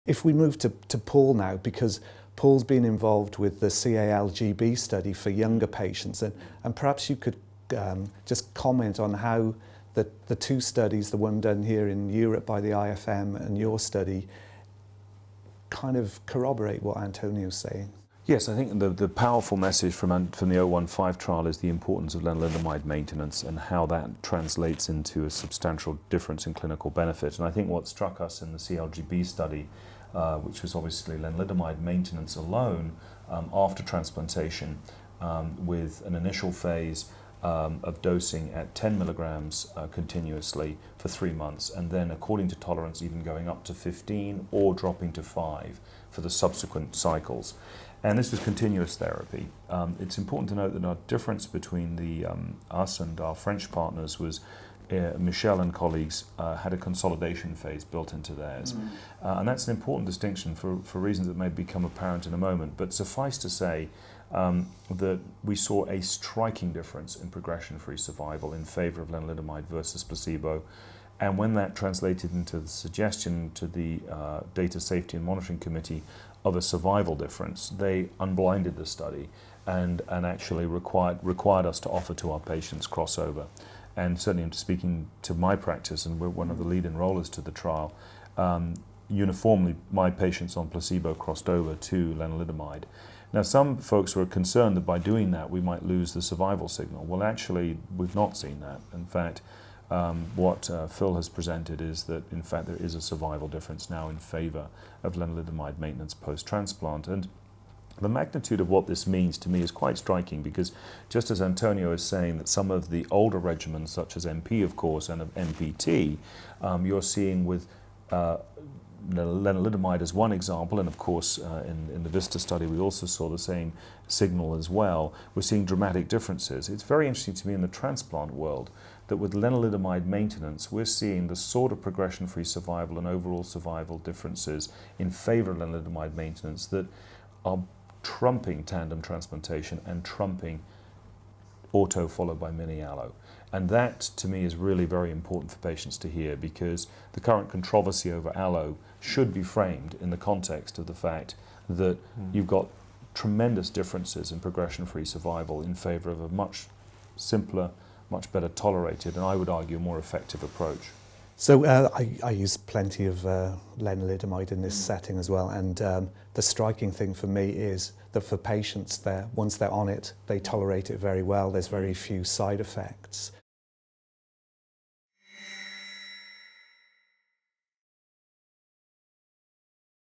If we move to Paul now, because Paul's been involved with the CALGB study for younger patients, and perhaps you could just comment on how the two studies, the one done here in Europe by the IFM and your study, kind of corroborate what Antonio's saying. Yes, I think the powerful message from the 015 trial is the importance of lenalidomide maintenance and how that translates into a substantial difference in clinical benefit. And I think what struck us in the CALGB study, which was obviously lenalidomide maintenance alone after transplantation, with an initial phase of dosing at 10 milligrams continuously for 3 months, and then according to tolerance even going up to 15 or dropping to 5 for the subsequent cycles. And this was continuous therapy. It's important to note that our difference between us and our French partners was Michel and colleagues had a consolidation phase built into theirs. And that's an important distinction for reasons that may become apparent in a moment. But suffice to say that we saw a striking difference in progression-free survival in favor of lenalidomide versus placebo. And when that translated into the suggestion to the Data Safety and Monitoring Committee of a survival difference, they unblinded the study and actually required us to offer to our patients crossover. And certainly, speaking to my practice, and we're one of the lead enrollers to the trial, uniformly my patients on placebo crossed over to lenalidomide. Now, some folks were concerned that by doing that we might lose the survival signal. Well, actually, we've not seen that. In fact, what Phil has presented is that, in fact, there is a survival difference now in favor of lenalidomide maintenance post-transplant. And the magnitude of what this means to me is quite striking, because just as Antonio is saying that some of the older regimens, such as MP, of course, and of MPT, you're seeing with lenalidomide as one example, and of course in the VISTA study we also saw the same signal as well. We're seeing dramatic differences. It's very interesting to me in the transplant world that with lenalidomide maintenance we're seeing the sort of progression-free survival and overall survival differences in favor of lenalidomide maintenance that are trumping tandem transplantation and trumping auto followed by mini allo. And that to me is really very important for patients to hear, because the current controversy over allo should be framed in the context of the fact that you've got tremendous differences in progression-free survival in favor of a much simpler, much better tolerated, and I would argue more effective approach. So I use plenty of lenalidomide in this setting as well, and the striking thing for me is that for patients, once they're on it, they tolerate it very well. There's very few side effects.